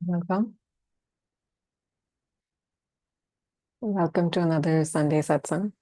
Welcome. Welcome to another Sunday Satsang.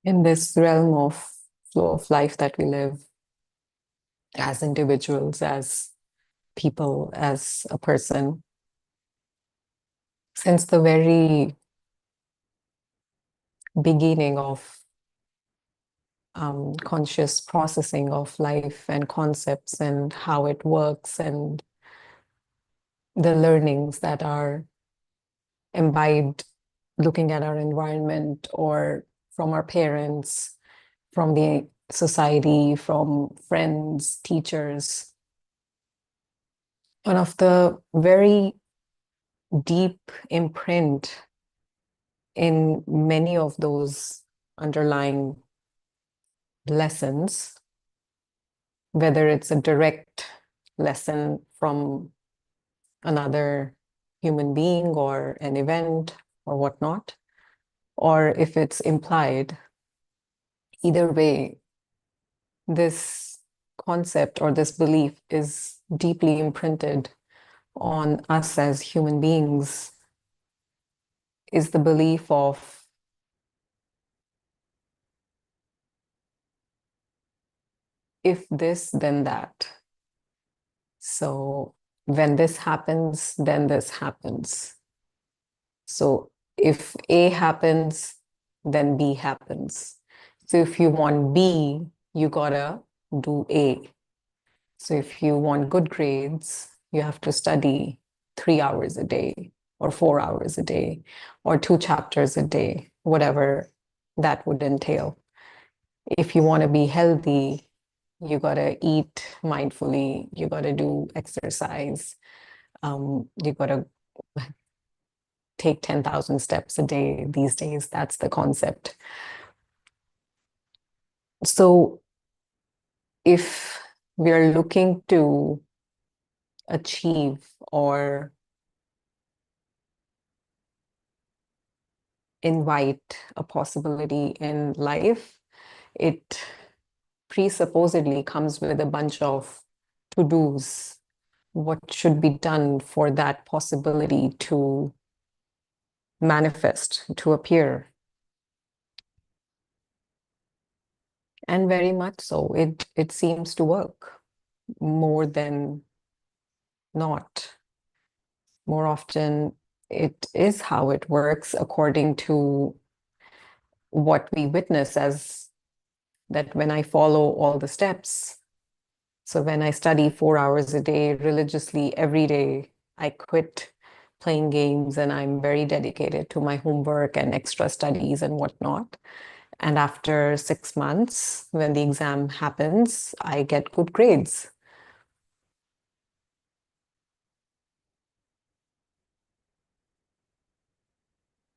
In this realm of flow of life that we live as individuals, as people, as a person, since the very beginning of conscious processing of life and concepts and how it works and the learnings that are imbibed looking at our environment or from our parents, from the society, from friends, teachers. One of the very deep imprint in many of those underlying lessons, whether it's a direct lesson from another human being or an event or whatnot, or if it's implied, either way, this concept or this belief is deeply imprinted on us as human beings, is the belief of if this, then that. So when this happens, then this happens. So if A happens, then B happens. So if you want B, you gotta do A. So if you want good grades, you have to study 3 hours a day or 4 hours a day or 2 chapters a day, whatever that would entail. If you want to be healthy, you got to eat mindfully, you got to do exercise, you got to take 10,000 steps a day these days. That's the concept. So if we are looking to achieve or invite a possibility in life, it presupposedly comes with a bunch of to-dos. What should be done for that possibility to manifest, to appear? And very much so. It seems to work more than not. More often, it is how it works according to what we witness as that when I follow all the steps. So when I study 4 hours a day religiously every day, I quit playing games and I'm very dedicated to my homework and extra studies and whatnot. And after 6 months, when the exam happens, I get good grades.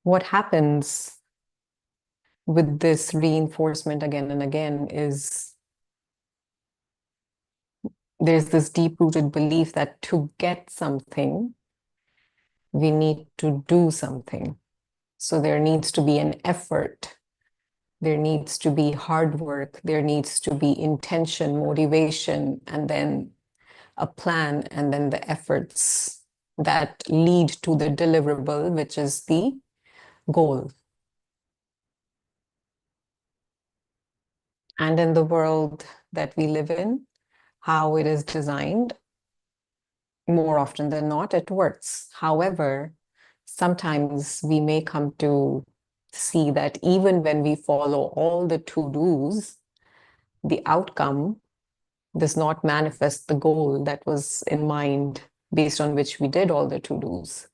What happens with this reinforcement again and again is there's this deep-rooted belief that to get something, we need to do something. So there needs to be an effort. There needs to be hard work. There needs to be intention, motivation, and then a plan, and then the efforts that lead to the deliverable, which is the goal. And in the world that we live in, how it is designed, more often than not, it works. However, sometimes we may come to see that even when we follow all the to-dos, the outcome does not manifest the goal that was in mind based on which we did all the to-dos.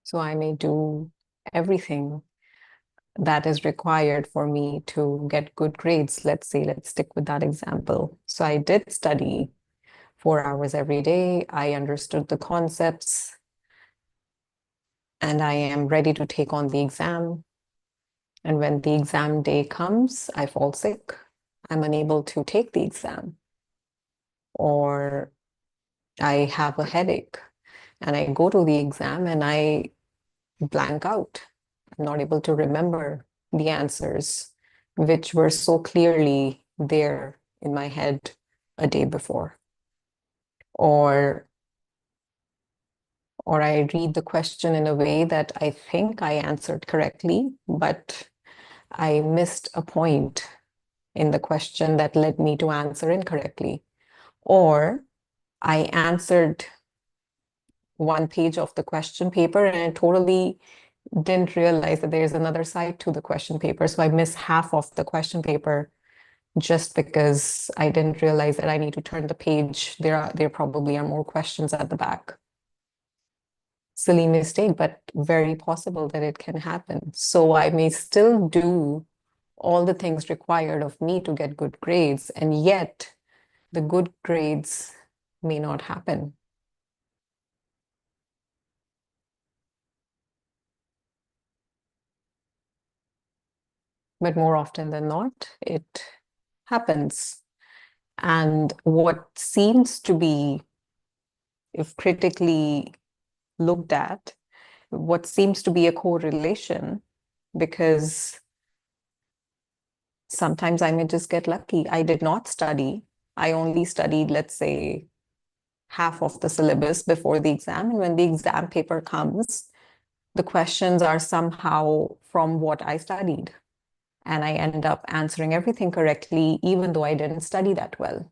So I may do everything that is required for me to get good grades. Let's say, let's stick with that example. So I did study 4 hours every day. I understood the concepts and I am ready to take on the exam. And when the exam day comes, I fall sick. I'm unable to take the exam, or I have a headache and I go to the exam and I blank out. I'm not able to remember the answers, which were so clearly there in my head a day before. Or I read the question in a way that I think I answered correctly, but I missed a point in the question that led me to answer incorrectly. Or I answered one page of the question paper and I totally didn't realize that there's another side to the question paper. So I miss half of the question paper just because I didn't realize that I need to turn the page. There probably are more questions at the back. Silly mistake, but very possible that it can happen. So I may still do all the things required of me to get good grades, and yet the good grades may not happen. But more often than not, it happens. And what seems to be, if critically looked at, what seems to be a correlation, because sometimes I may just get lucky. I did not study. I only studied, let's say, half of the syllabus before the exam. And when the exam paper comes, the questions are somehow from what I studied. And I end up answering everything correctly, even though I didn't study that well.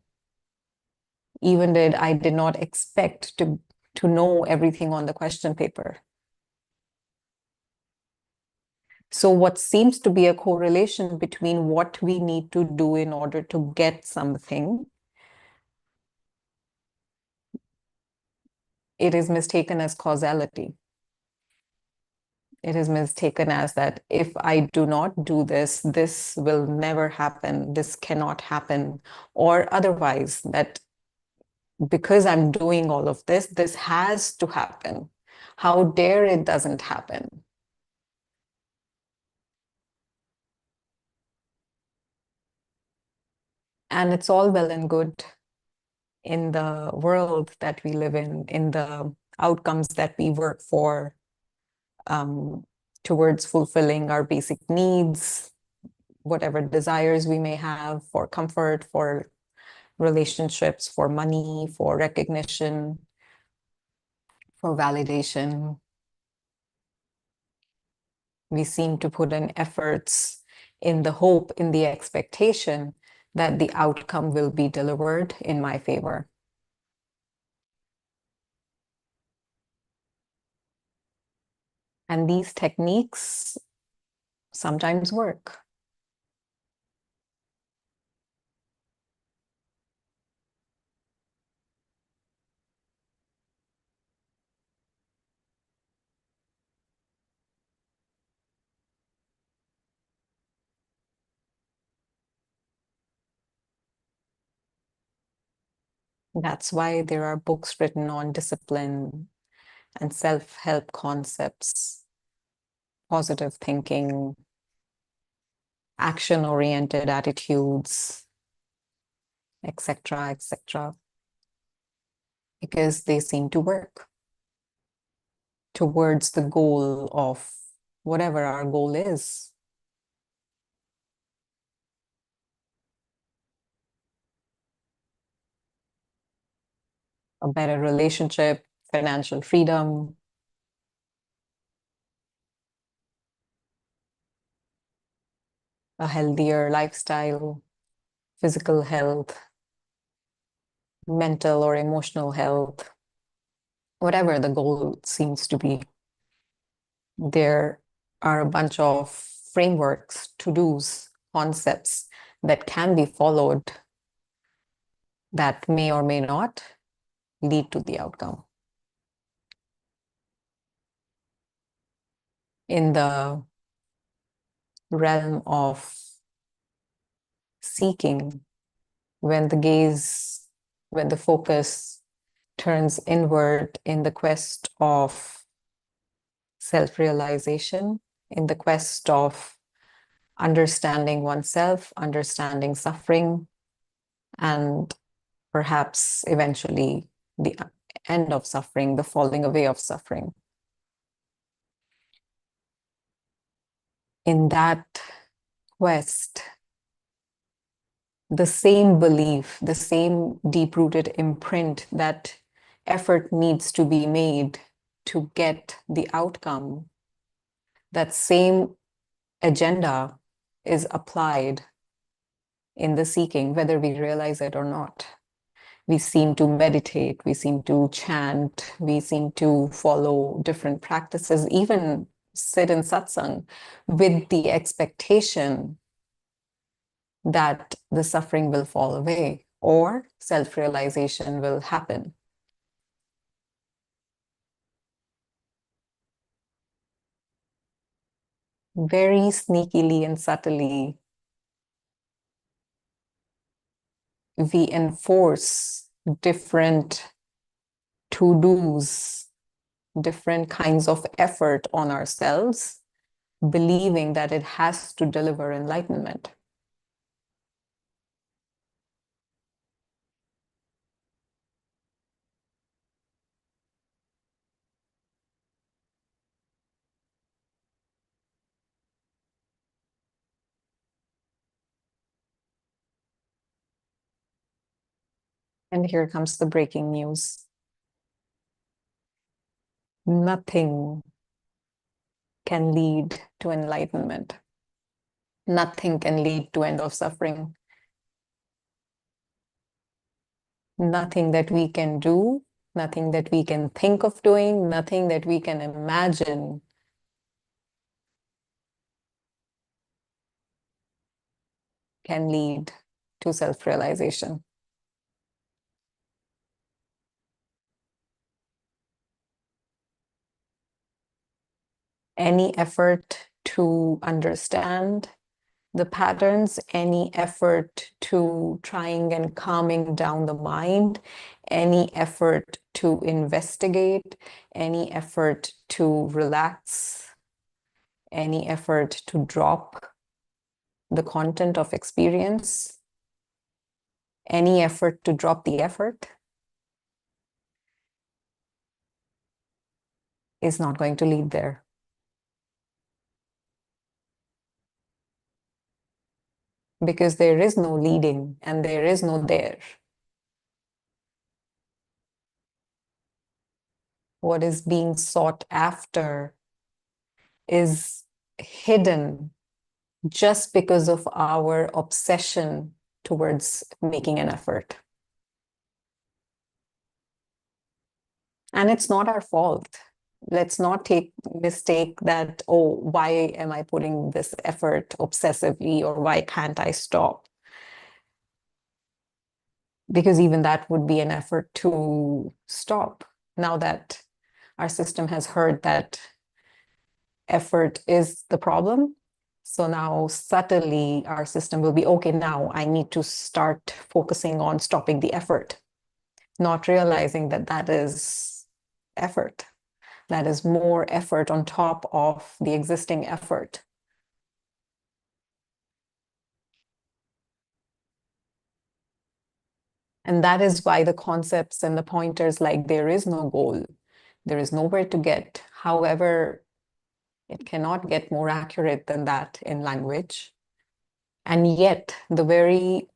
I did not expect to know everything on the question paper. So what seems to be a correlation between what we need to do in order to get something, it is mistaken as causality. It is mistaken as that if I do not do this, this will never happen, this cannot happen, or otherwise that because I'm doing all of this, this has to happen. How dare it doesn't happen? And it's all well and good in the world that we live in the outcomes that we work for, um, towards fulfilling our basic needs, whatever desires we may have for comfort, for relationships, for money, for recognition, for validation. We seem to put in efforts in the hope, in the expectation that the outcome will be delivered in my favor. And these techniques sometimes work. That's why there are books written on discipline and self-help concepts, positive thinking, action-oriented attitudes, etc., etc., because they seem to work towards the goal of whatever our goal is. A better relationship, financial freedom, a healthier lifestyle, physical health, mental or emotional health, whatever the goal seems to be. There are a bunch of frameworks, to-dos, concepts that can be followed that may or may not lead to the outcome. In the realm of seeking, when the focus turns inward in the quest of self-realization, in the quest of understanding oneself, understanding suffering, and perhaps eventually the end of suffering, the falling away of suffering. In that quest, the same belief, the same deep-rooted imprint that effort needs to be made to get the outcome, that same agenda is applied in the seeking, whether we realize it or not. We seem to meditate, we seem to chant, we seem to follow different practices, even sit in satsang with the expectation that the suffering will fall away or self-realization will happen. Very sneakily and subtly, we enforce different to-dos, different kinds of effort on ourselves, believing that it has to deliver enlightenment. And here comes the breaking news. Nothing can lead to enlightenment. Nothing can lead to end of suffering. Nothing that we can do, nothing that we can think of doing, nothing that we can imagine can lead to self-realization. Any effort to understand the patterns, any effort to trying and calming down the mind, any effort to investigate, any effort to relax, any effort to drop the content of experience, any effort to drop the effort is not going to lead there. Because there is no leading and there is no there. What is being sought after is hidden just because of our obsession towards making an effort. And it's not our fault. Let's not take mistake that, oh, why am I putting this effort obsessively, or why can't I stop? Because even that would be an effort to stop. Now that our system has heard that effort is the problem, so now subtly our system will be, okay, now I need to start focusing on stopping the effort, not realizing that that is effort. That is more effort on top of the existing effort. And that is why the concepts and the pointers like there is no goal, there is nowhere to get. However, it cannot get more accurate than that in language. And yet, the very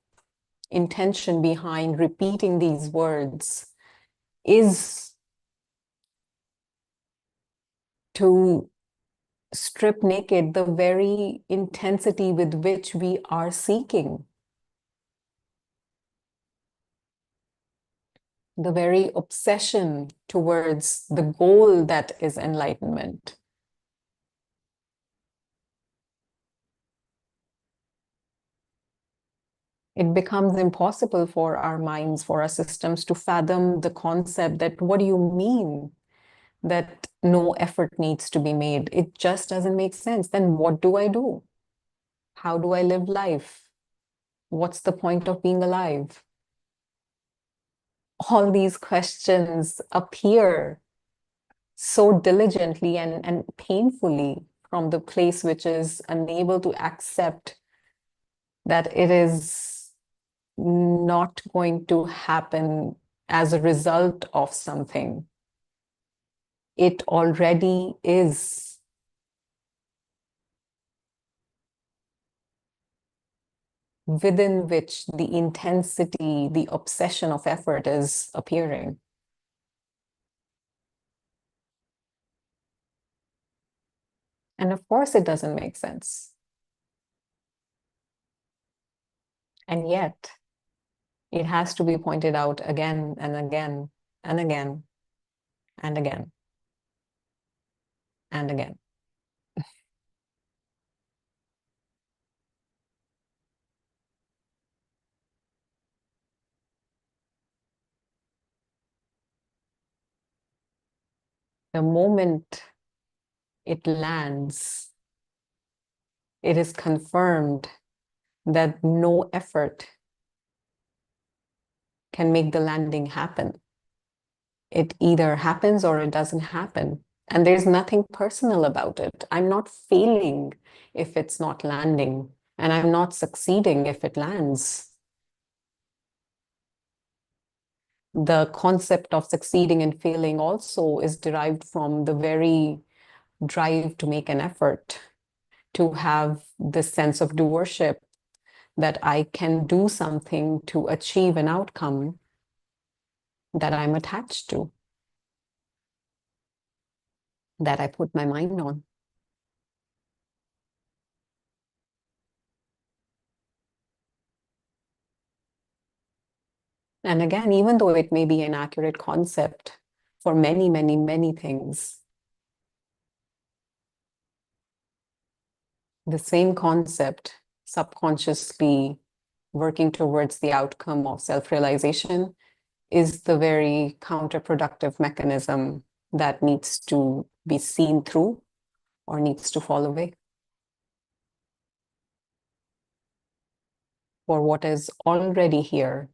intention behind repeating these words is to strip naked the very intensity with which we are seeking. the very obsession towards the goal that is enlightenment. It becomes impossible for our minds, for our systems to fathom the concept that what do you mean that no effort needs to be made? It just doesn't make sense. Then what do I do? How do I live life? What's the point of being alive? All these questions appear so diligently and painfully from the place which is unable to accept that it is not going to happen as a result of something. It already is. Within which the intensity, the obsession of effort is appearing. And of course, it doesn't make sense. And yet, it has to be pointed out again and again and again and again and again. The moment it lands, it is confirmed that no effort can make the landing happen. It either happens or it doesn't happen. And there's nothing personal about it. I'm not failing if it's not landing, and I'm not succeeding if it lands. The concept of succeeding and failing also is derived from the very drive to make an effort, to have this sense of doership, that I can do something to achieve an outcome that I'm attached to, that I put my mind on. And again, even though it may be an accurate concept for many, many, many things, the same concept subconsciously working towards the outcome of self-realization is the very counterproductive mechanism that needs to be seen through or needs to fall away. For what is already here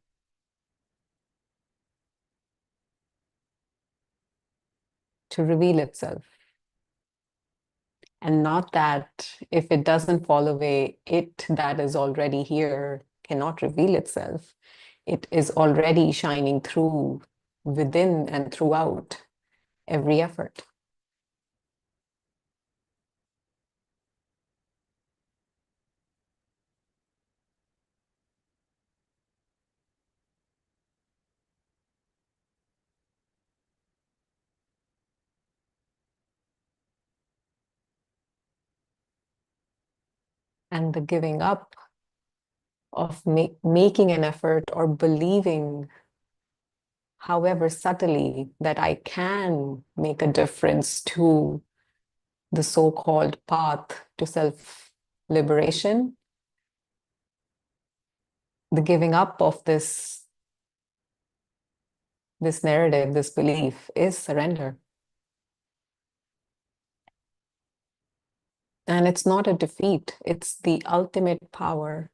to reveal itself. And not that if it doesn't fall away, it that is already here cannot reveal itself. It is already shining through, within and throughout every effort. And the giving up of making an effort or believing, however subtly, that I can make a difference to the so-called path to self-liberation, the giving up of this narrative, this belief, is surrender. And it's not a defeat, it's the ultimate power.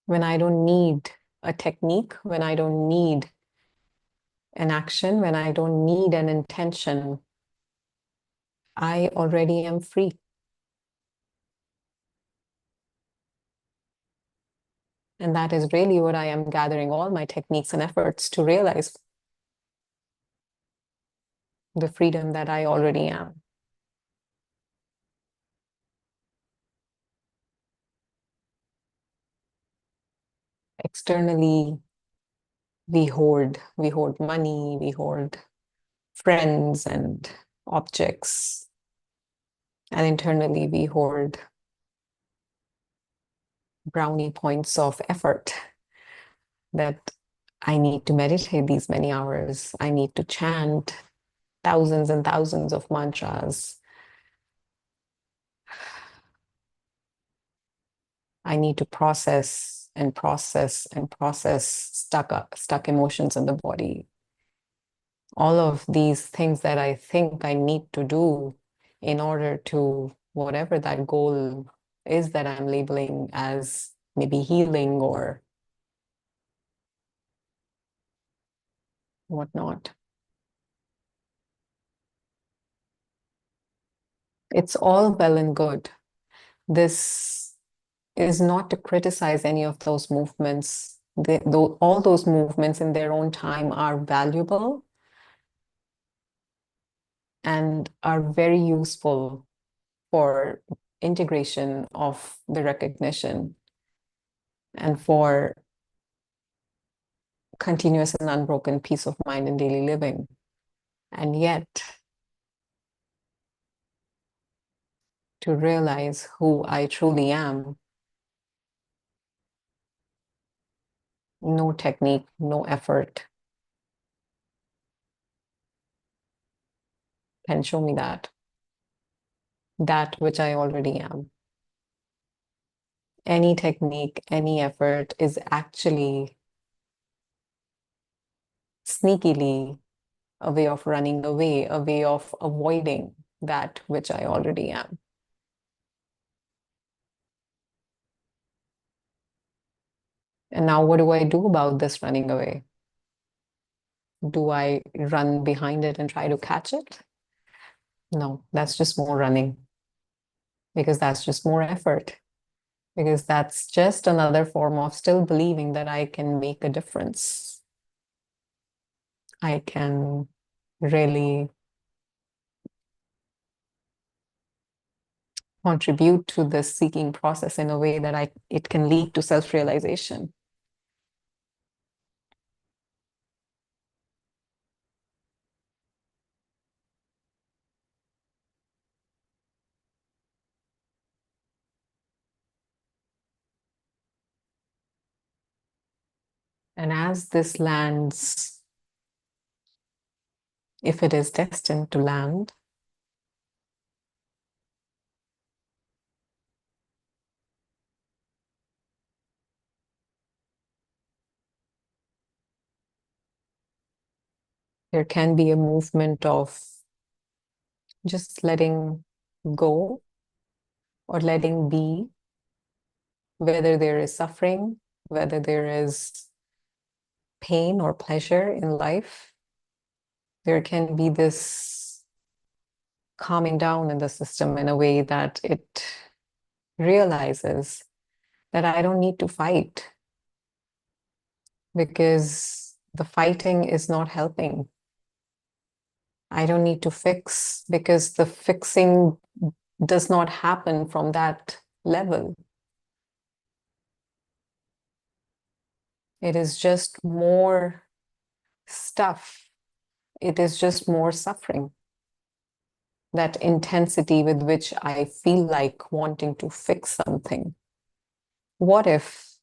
When I don't need a technique, when I don't need an action, when I don't need an intention, I already am free. And that is really what I am gathering all my techniques and efforts to realize, the freedom that I already am. Externally, we hoard money, we hoard friends and objects. And internally, we hoard brownie points of effort that I need to meditate these many hours. I need to chant thousands and thousands of mantras. I need to process and process and process stuck emotions in the body. All of these things that I think I need to do in order to whatever that goal is that I'm labeling as maybe healing or whatnot. It's all well and good. This is not to criticize any of those movements. All those movements in their own time are valuable and are very useful for integration of the recognition and for continuous and unbroken peace of mind in daily living. And yet, to realize who I truly am, no technique, no effort can show me that which I already am. Any technique, any effort is actually sneakily a way of running away, a way of avoiding that which I already am. And now, what do I do about this running away? Do I run behind it and try to catch it? No, that's just more running because that's just more effort, because that's just another form of still believing that I can make a difference. I can really contribute to this seeking process in a way that it can lead to self-realization. And as this lands, if it is destined to land, there can be a movement of just letting go or letting be, whether there is suffering, whether there is pain or pleasure in life. There can be this calming down in the system in a way that it realizes that I don't need to fight because the fighting is not helping. I don't need to fix because the fixing does not happen from that level. It is just more stuff. It is just more suffering. That intensity with which I feel like wanting to fix something. What if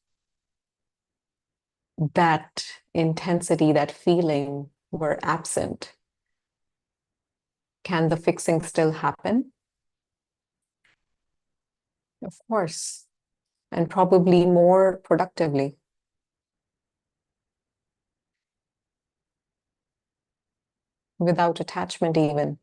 that intensity, that feeling were absent? Can the fixing still happen? Of course, and probably more productively, without attachment even.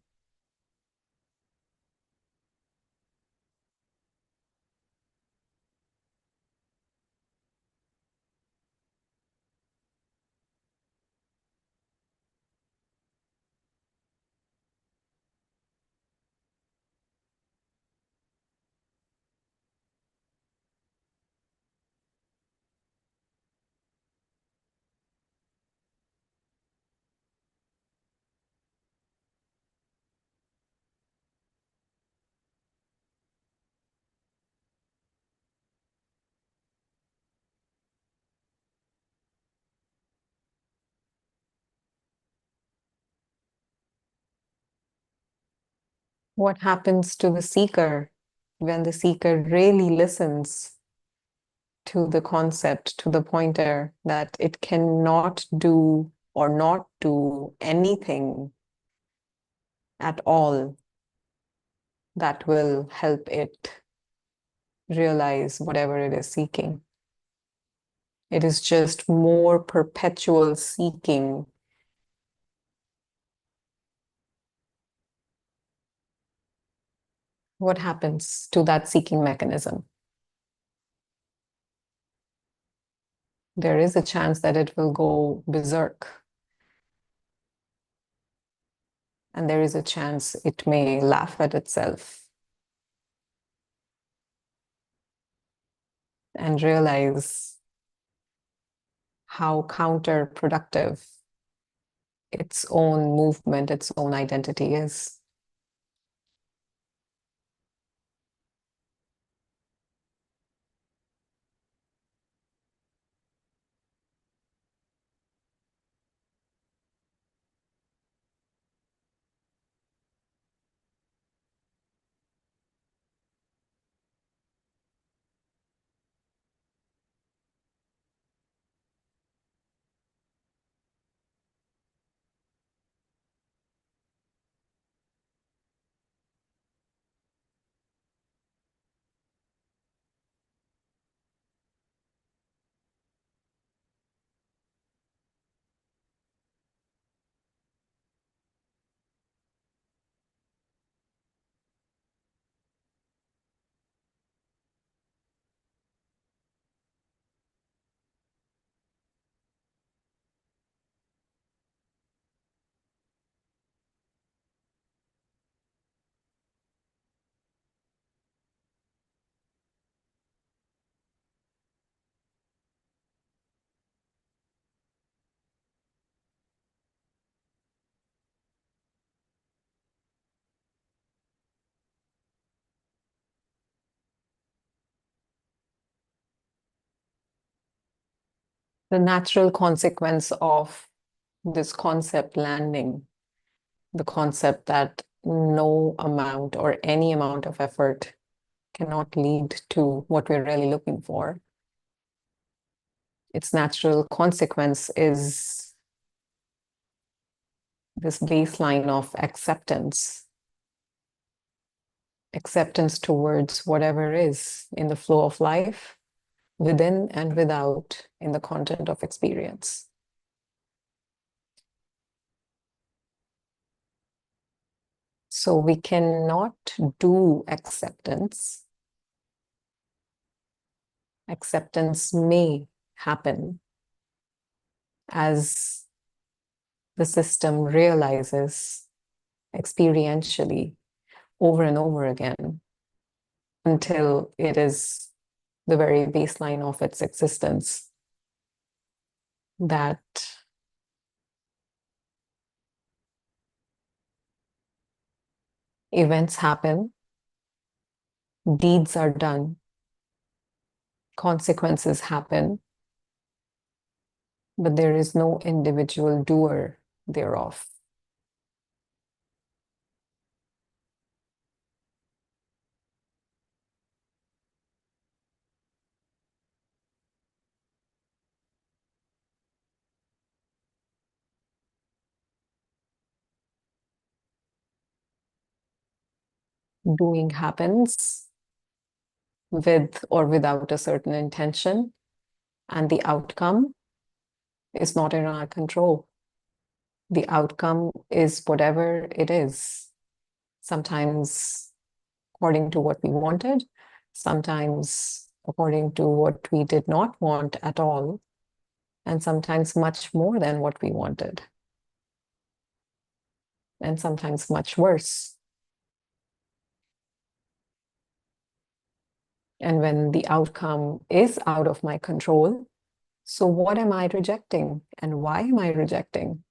What happens to the seeker when the seeker really listens to the concept, to the pointer that it cannot do or not do anything at all that will help it realize whatever it is seeking. It is just more perpetual seeking. What happens to that seeking mechanism? There is a chance that it will go berserk. And there is a chance it may laugh at itself and realize how counterproductive its own movement, its own identity is. The natural consequence of this concept landing, the concept that no amount or any amount of effort cannot lead to what we're really looking for. Its natural consequence is this baseline of acceptance, acceptance towards whatever is in the flow of life, within and without, in the content of experience. So we cannot do acceptance. Acceptance may happen as the system realizes experientially over and over again until it is the very baseline of its existence that events happen, deeds are done, consequences happen, but there is no individual doer thereof. Doing happens with or without a certain intention, and the outcome is not in our control. The outcome is whatever it is, sometimes according to what we wanted, sometimes according to what we did not want at all, and sometimes much more than what we wanted, and sometimes much worse. And when the outcome is out of my control, so what am I rejecting and why am I rejecting?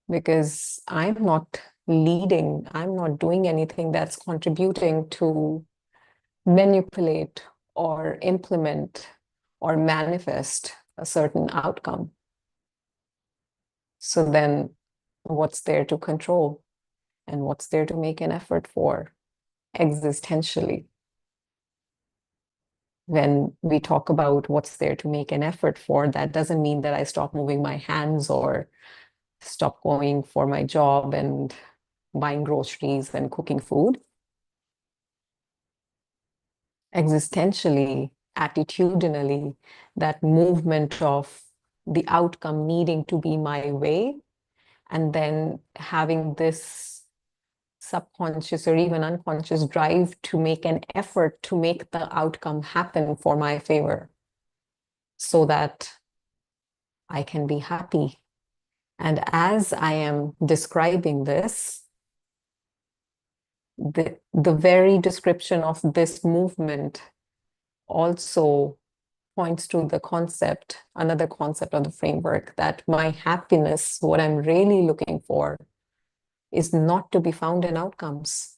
Because I'm not leading, I'm not doing anything that's contributing to manipulate or implement or manifest a certain outcome. So then what's there to control and what's there to make an effort for existentially? When we talk about what's there to make an effort for, that doesn't mean that I stop moving my hands or stop going for my job and buying groceries and cooking food. Existentially, attitudinally, that movement of the outcome needing to be my way, and then having this subconscious or even unconscious drive to make an effort to make the outcome happen for my favor so that I can be happy. And as I am describing this, the very description of this movement also points to the concept, another concept of the framework, that my happiness, what I'm really looking for, is not to be found in outcomes.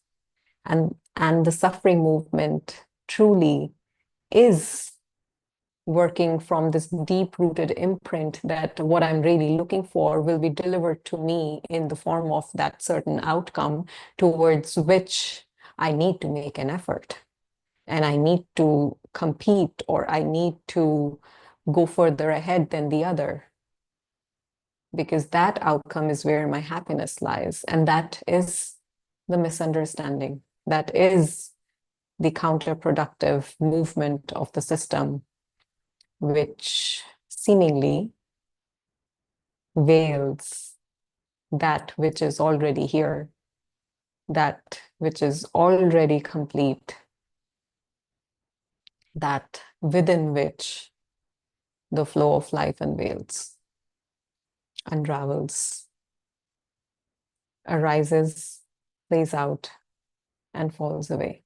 And the suffering movement truly is working from this deep-rooted imprint that what I'm really looking for will be delivered to me in the form of that certain outcome towards which I need to make an effort. And I need to compete, or I need to go further ahead than the other, because that outcome is where my happiness lies. And that is the misunderstanding. That is the counterproductive movement of the system, which seemingly veils that which is already here, that which is already complete, that within which the flow of life unveils, unravels, arises, plays out, and falls away.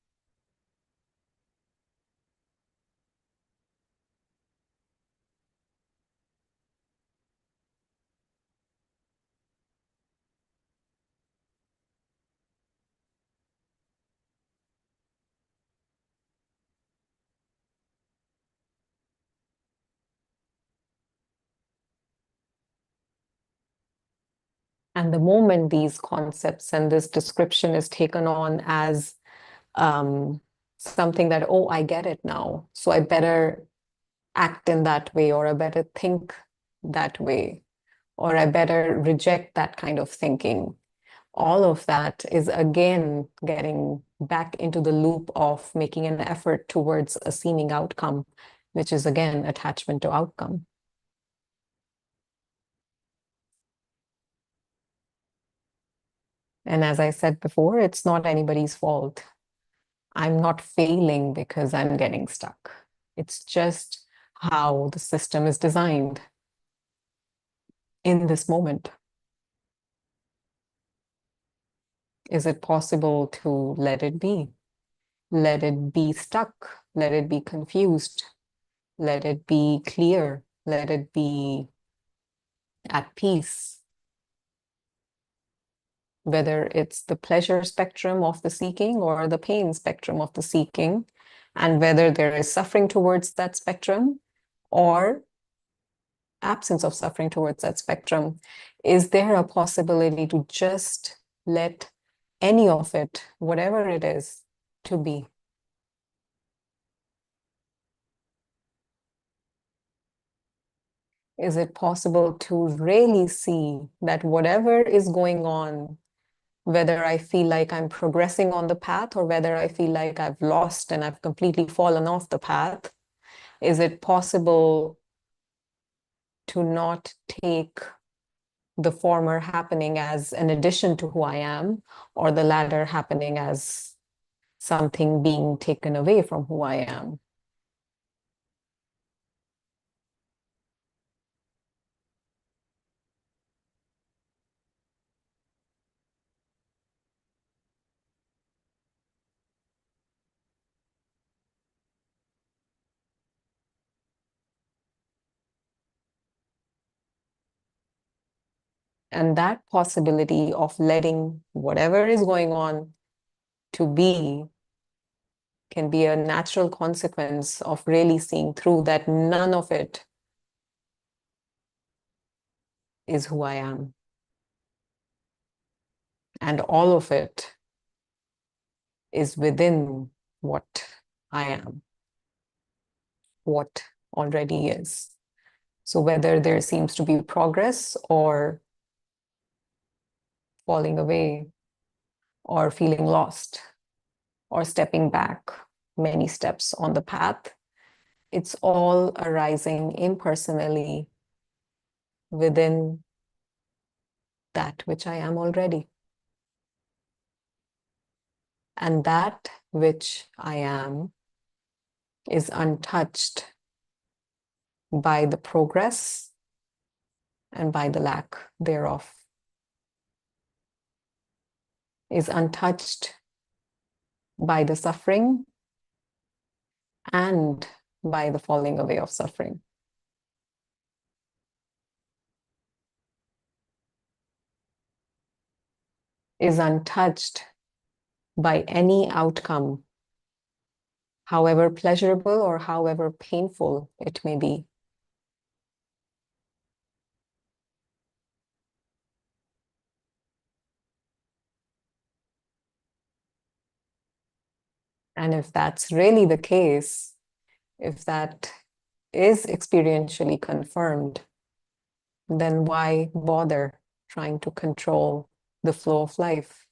And the moment these concepts and this description is taken on as something that, oh, I get it now, so I better act in that way, or I better think that way, or I better reject that kind of thinking. All of that is again getting back into the loop of making an effort towards a seeming outcome, which is again attachment to outcome. And as I said before, it's not anybody's fault. I'm not failing because I'm getting stuck. It's just how the system is designed in this moment. Is it possible to let it be? Let it be stuck. Let it be confused. Let it be clear. Let it be at peace. Whether it's the pleasure spectrum of the seeking or the pain spectrum of the seeking, and whether there is suffering towards that spectrum or absence of suffering towards that spectrum, is there a possibility to just let any of it, whatever it is, to be? Is it possible to really see that whatever is going on, whether I feel like I'm progressing on the path or whether I feel like I've lost and I've completely fallen off the path, is it possible to not take the former happening as an addition to who I am, or the latter happening as something being taken away from who I am? And that possibility of letting whatever is going on to be can be a natural consequence of really seeing through that none of it is who I am. And all of it is within what I am. what already is. So whether there seems to be progress or falling away or feeling lost or stepping back many steps on the path, it's all arising impersonally within that which I am already. And that which I am is untouched by the progress and by the lack thereof, is untouched by the suffering and by the falling away of suffering. Is untouched by any outcome, however pleasurable or however painful it may be. And if that's really the case, if that is experientially confirmed, then why bother trying to control the flow of life?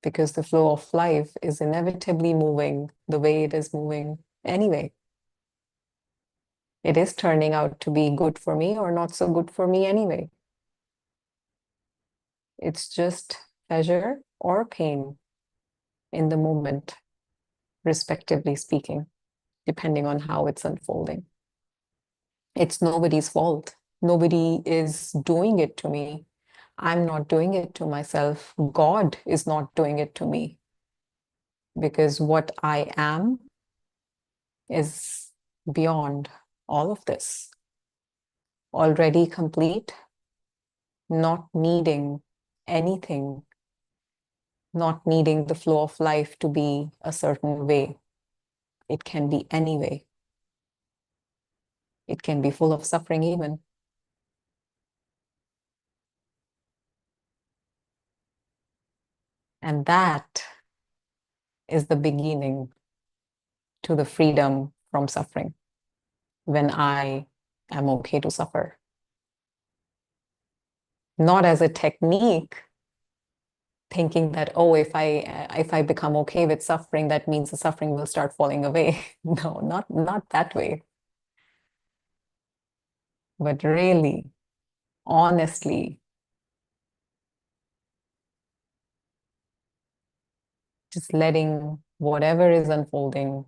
Because the flow of life is inevitably moving the way it is moving anyway. It is turning out to be good for me or not so good for me anyway. It's just pleasure or pain in the moment, respectively speaking, depending on how it's unfolding. It's nobody's fault. Nobody is doing it to me. I'm not doing it to myself. God is not doing it to me. Because what I am is beyond all of this. Already complete, not needing anything, not needing the flow of life to be a certain way. It can be any way. It can be full of suffering even. And that is the beginning to the freedom from suffering, when I am okay to suffer. Not as a technique, thinking that, oh, if I become okay with suffering, that means the suffering will start falling away. No, not that way. But really, honestly, just letting whatever is unfolding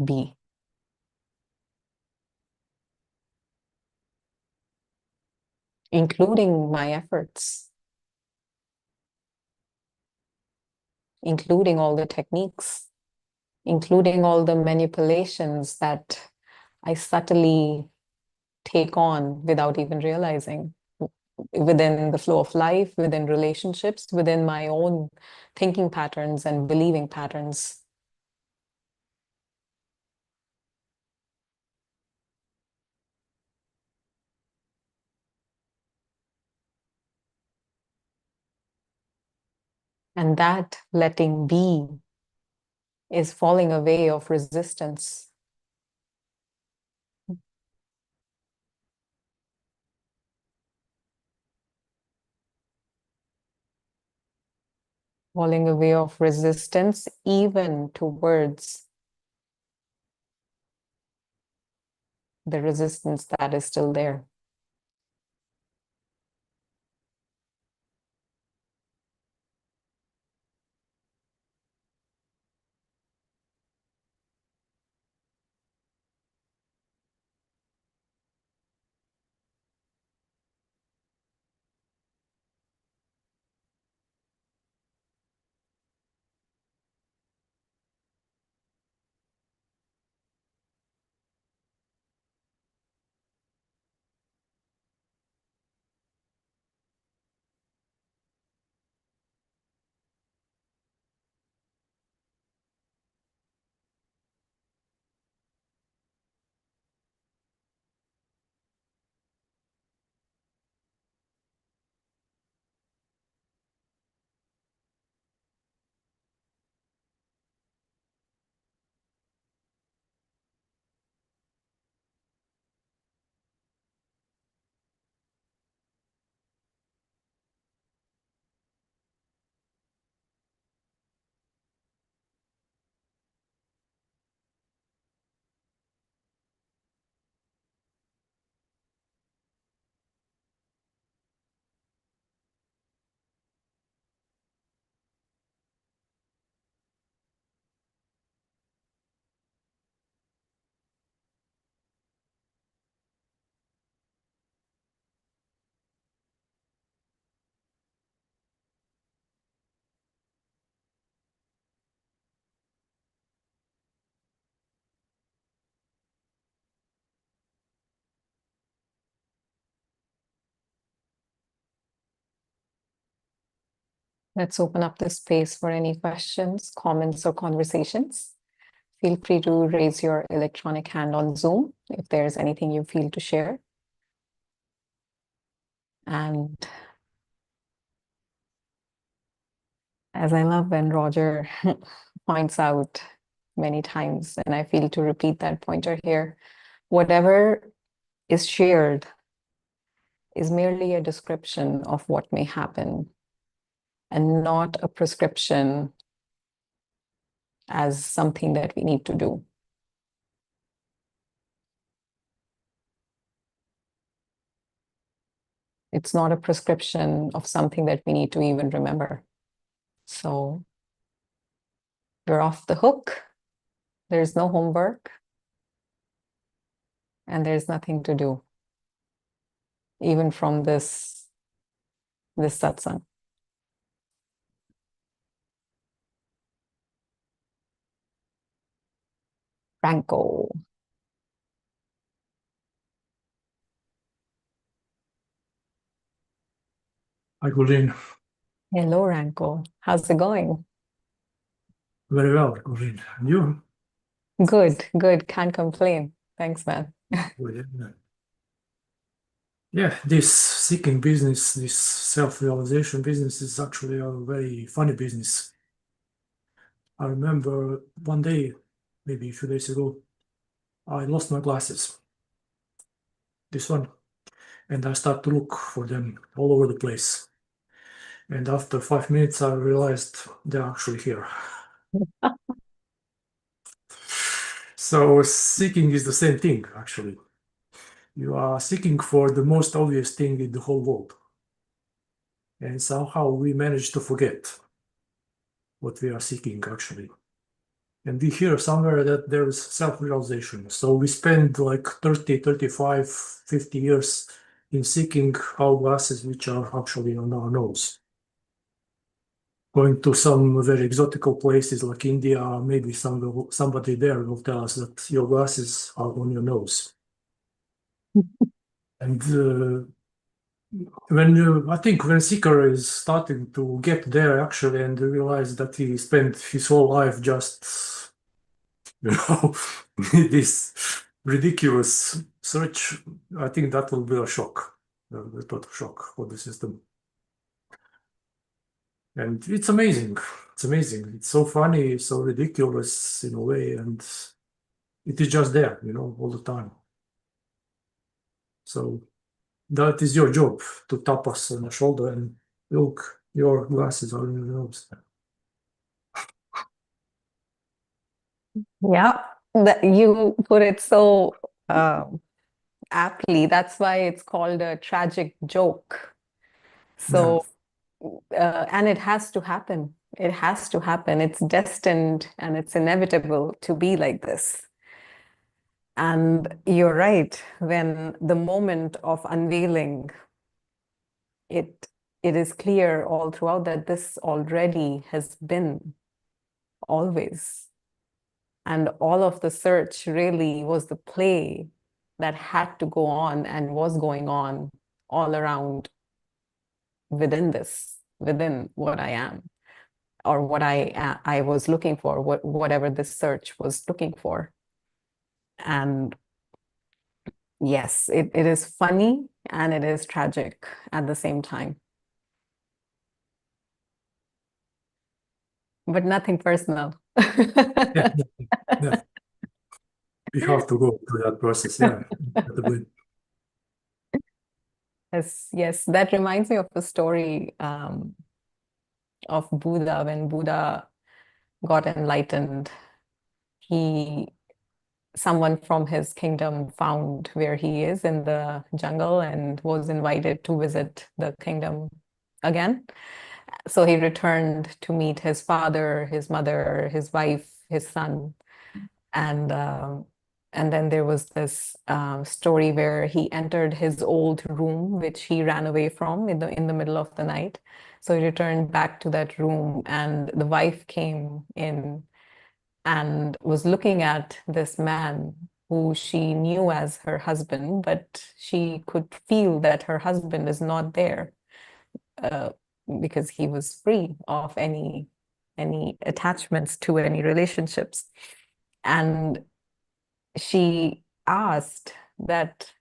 be. Including my efforts, including all the techniques, including all the manipulations that I subtly take on without even realizing, within the flow of life, within relationships, within my own thinking patterns and believing patterns. And that letting be is falling away of resistance. Falling away of resistance, even towards the resistance that is still there. Let's open up the space for any questions, comments, or conversations. Feel free to raise your electronic hand on Zoom if there's anything you feel to share. And as I love when Roger points out many times, and I feel to repeat that pointer here, whatever is shared is merely a description of what may happen and not a prescription as something that we need to do. It's not a prescription of something that we need to even remember. So we're off the hook. There's no homework. And there's nothing to do, even from this satsang. Franco. Hi, Corinne. Hello, Ranko. How's it going? Very well, Corinne. And you? Good, good. Can't complain. Thanks, man. Yeah, this seeking business, this self-realization business is actually a very funny business. I remember one day, maybe a few days ago, I lost my glasses, this one, and I started to look for them all over the place. And after 5 minutes, I realized they're actually here. So seeking is the same thing, actually. You are seeking for the most obvious thing in the whole world. And somehow we manage to forget what we are seeking, actually. And we hear somewhere that there is self-realization. So we spend like 30, 35, 50 years in seeking our glasses, which are actually on our nose. Going to some very exotical places like India, maybe somebody there will tell us that your glasses are on your nose. And I think when seeker is starting to get there actually and realize that he spent his whole life just, this ridiculous search, I think that will be a shock, a total shock for the system. And it's amazing. It's amazing. It's so funny, so ridiculous in a way, and it is just there, all the time. So that is your job, to tap us on the shoulder and look, your glasses are in your nose. Yeah, you put it so aptly. That's why it's called a tragic joke. So, and it has to happen. It has to happen. It's destined and it's inevitable to be like this. And you're right, when the moment of unveiling, it is clear all throughout that this already has been always. And all of the search really was the play that had to go on and was going on all around within this, within what I am, or what I was looking for, whatever this search was looking for. And yes, it is funny and it is tragic at the same time. But nothing personal. Yeah, yeah. We have to go through that process, yeah. Yes, yes. That reminds me of a story of Buddha. When Buddha got enlightened, someone from his kingdom found where he is in the jungle and was invited to visit the kingdom again. So he returned to meet his father, his mother, his wife, his son, and then there was this story where he entered his old room, which he ran away from in the middle of the night. So he returned back to that room, and the wife came in and was looking at this man who she knew as her husband, but she could feel that her husband is not there. because he was free of any attachments to any relationships. And she asked that,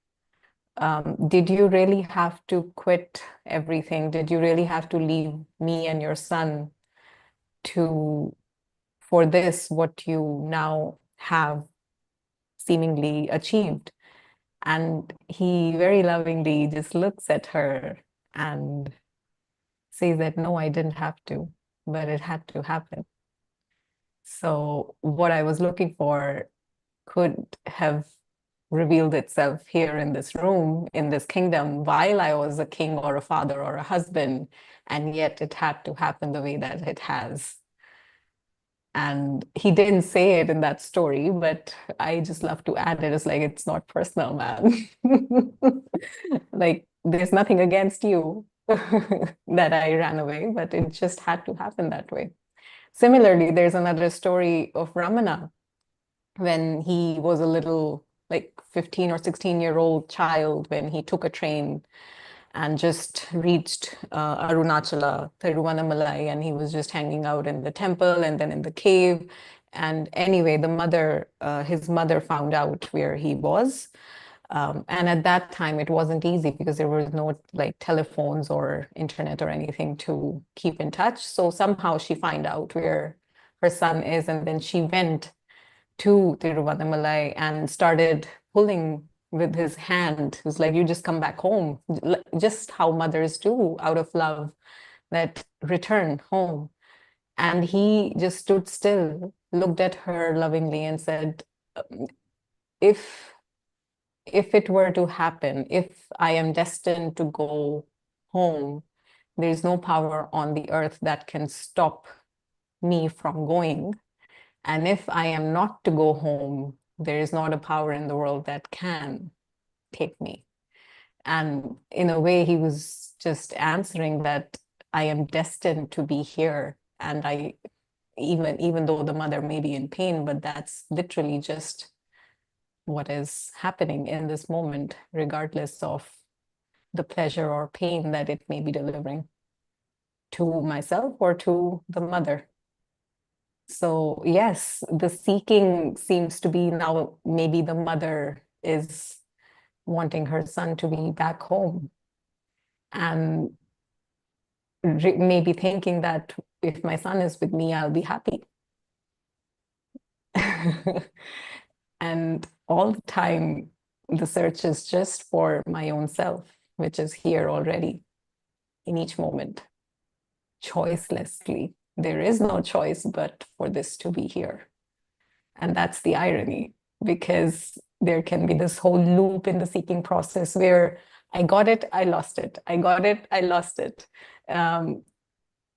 did you really have to quit everything? Did you really have to leave me and your son to for this, what you now have seemingly achieved? And he very lovingly just looks at her and says that, no, I didn't have to, but it had to happen. So what I was looking for could have revealed itself here in this room, in this kingdom, while I was a king or a father or a husband, and yet it had to happen the way that it has. And he didn't say it in that story, but I just love to add it. It's like, it's not personal, man. Like, there's nothing against you that I ran away, but it just had to happen that way. Similarly, there's another story of Ramana when he was a little, like 15 or 16-year-old child, when he took a train and just reached Arunachala, Tiruvannamalai, and he was just hanging out in the temple and then in the cave. And anyway, his mother found out where he was. And at that time, it wasn't easy because there was no like telephones or internet or anything to keep in touch. So somehow she found out where her son is, and then she went to Tiruvannamalai and started pulling with his hand. It was like, you just come back home, just how mothers do out of love, that return home. And he just stood still, looked at her lovingly and said, if if it were to happen, if I am destined to go home, there is no power on the earth that can stop me from going. And if I am not to go home, there is not a power in the world that can take me. And in a way, he was just answering that I am destined to be here. And even though the mother may be in pain, but that's literally just what is happening in this moment, regardless of the pleasure or pain that it may be delivering to myself or to the mother. So yes, the seeking seems to be now, maybe the mother is wanting her son to be back home, and maybe thinking that if my son is with me, I'll be happy. And all the time, the search is just for my own self, which is here already in each moment, choicelessly. There is no choice but for this to be here. And that's the irony, because there can be this whole loop in the seeking process where I got it, I lost it. I got it, I lost it.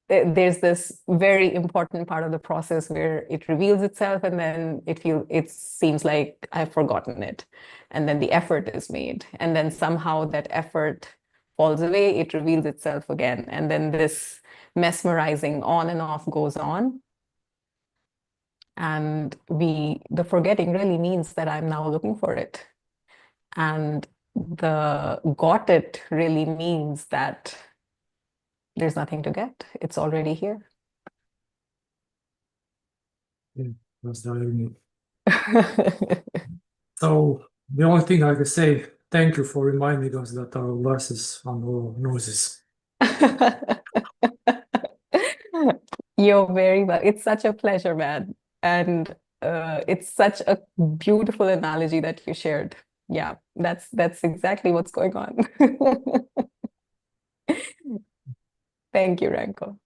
There's this very important part of the process where it reveals itself, and then it seems like I've forgotten it. And then the effort is made. And then somehow that effort falls away, it reveals itself again. And then this mesmerizing on and off goes on. And the forgetting really means that I'm now looking for it. And the got it really means that there's nothing to get. It's already here. Yeah, that's the irony. So the only thing I can say, thank you for reminding us that our glasses on our noses. You're very well. It's such a pleasure, man. And it's such a beautiful analogy that you shared. Yeah, that's exactly what's going on. Thank you, Ranko.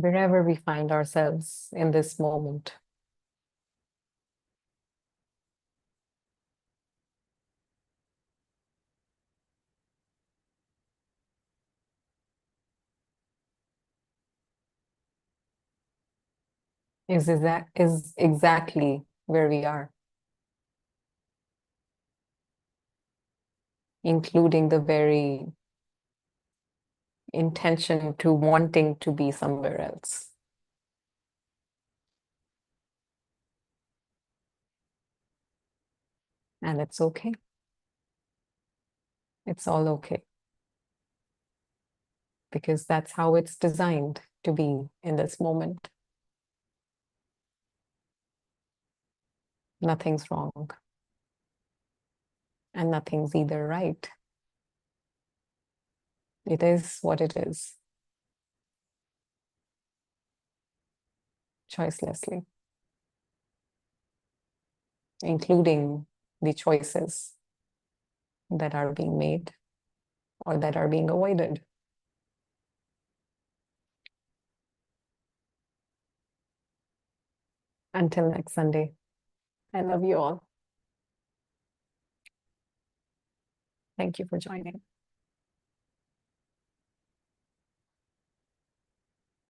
wherever we find ourselves in this moment. Is exactly where we are, including the very intention to wanting to be somewhere else. And it's okay. It's all okay. Because that's how it's designed to be in this moment. Nothing's wrong. And nothing's either right. It is what it is. Choicelessly. Including the choices that are being made or that are being avoided. Until next Sunday, I love you all. Thank you for joining.